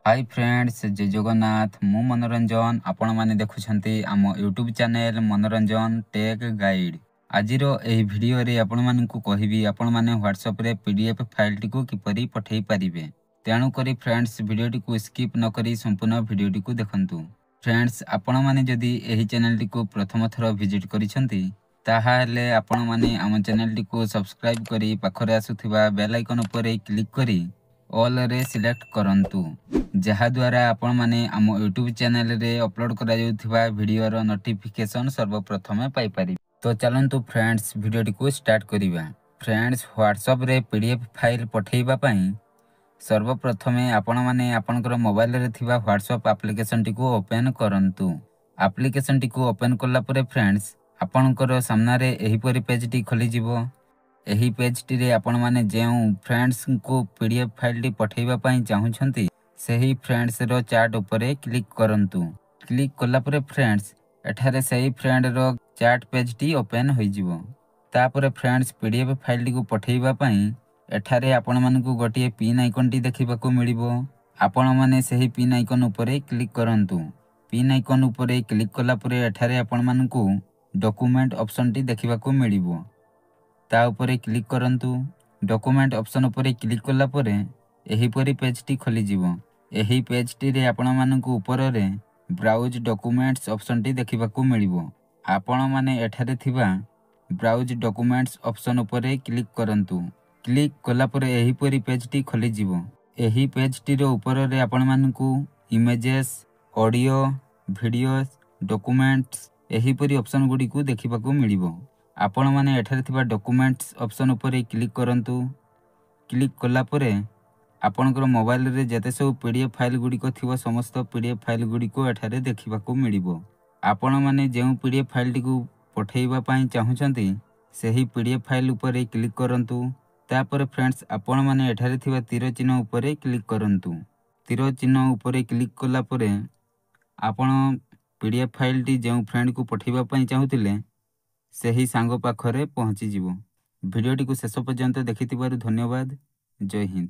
Hi friends, जय जगन्नाथ। मु मनोरंजन आपण माने देखुछंती आम यूट्यूब चैनल मनोरंजन टेक गाइड। आजिरो एही वीडियो रे आपण मानकु कहिबी आपण माने व्हाट्सएप रे पीडीएफ फाइल टिकु किपरि पठेई परिबे। तेणु करी फ्रेंड्स वीडियो टिकु स्किप न करी संपूर्ण वीडियो टिकु देखंतु। फ्रेंड्स आपण माने जदी एही चैनल टिकु प्रथम थरो विजिट करिसंती ताहाले आपण माने आम चैनल टिकु सब्सक्राइब करी पाखरे आसुथिबा बेल आइकन उपरे क्लिक करी ऑल रे सिलेक्ट करंतु, जहा द्वारा आपण माने आम यूट्यूब चैनल रे अपलोड करा जाउथिबा वीडियो रो नोटिफिकेशन सर्वप्रथम पाई पारि। तो चलंतु फ्रेंड्स वीडियो टिकु स्टार्ट करिबा। फ्रेंड्स व्हाट्सएप रे पीडीएफ फाइल पठेइबा पई सर्वप्रथम आपण माने आपनकर मोबाइल रे थिबा व्हाट्सएप एप्लीकेशन टिकु ओपन करंतु। एप्लीकेशन टिकु ओपन करला परे फ्रेंड्स आपनकर सामना रे एही परि पेज टी खोली जिवो। एही पेज टी रे आपण माने जेउ फ्रेंड्स को पीडीएफ फाइल टी पठेइबा पई चाहुछंती सेही फ्रेंड्स रो चैट उपरे क्लिक करंतु। क्लिक कला परे फ्रेंड्स एठारे सेही फ्रेंड रो चैट पेज टी ओपन होई जिवो। तापरे फ्रेंड्स पीडीएफ फाइल टी को पठेइबा पई एठारे आपण मानकु गोटिए पिन आइकन टी देखिबाकू मिलिबो। आपण माने सेही पिन आइकन उपरे क्लिक करंतु। पिन आइकन उपरे क्लिक कला परे एठारे आपण मानकु डॉक्यूमेंट ऑप्शन टी देखिबाकू मिलिबो। ता उपरे क्लिक करंतु। डॉक्यूमेंट ऑप्शन उपरे क्लिक कला परे एही परि पेज टी खोली जिवो। एही पेज टी रे आपण मानकु ऊपर रे ब्राउज डॉक्यूमेंट्स ऑप्शन टी देखिबाकू मिलिबो। आपण माने एठारे थिबा ब्राउज डॉक्यूमेंट्स ऑप्शन उपरे क्लिक करंतु। क्लिक कला परे एही परि पेज टी खोली जिवो। एही पेज टी रो ऊपर रे आपण मानकु इमेजेस, ऑडियो, वीडियोस, डॉक्यूमेंट्स एही परि ऑप्शन गुडी को देखिबाकू मिलिबो। आपण माने एठारे थिबा डॉक्यूमेंट्स ऑप्शन उपरे क्लिक करंतु। क्लिक कला परे आपनकर मोबाइल रे जते सब पीडीएफ फाइल गुडी को थिबो समस्त पीडीएफ फाइल गुडी को एठारे देखिबाकू मिलिबो। आपण माने जेउ पीडीएफ फाइल टिकु पठेइबा पई चाहुछंती सेही पीडीएफ फाइल उपरे क्लिक करंतु। तापर फ्रेंड्स आपण माने एठारे थिबा तीर चिन्ह उपरे क्लिक करंतु। तीर चिन्ह उपरे क्लिक कला परे आपण पीडीएफ फाइल टी जेउ फ्रेंड को पठेइबा पई चाहुतिले सेही सांगो पाखरे पहुंची जिवो। वीडियो टिकु शेष पर्यंत देखिथिबारु धन्यवाद। जय हिंद।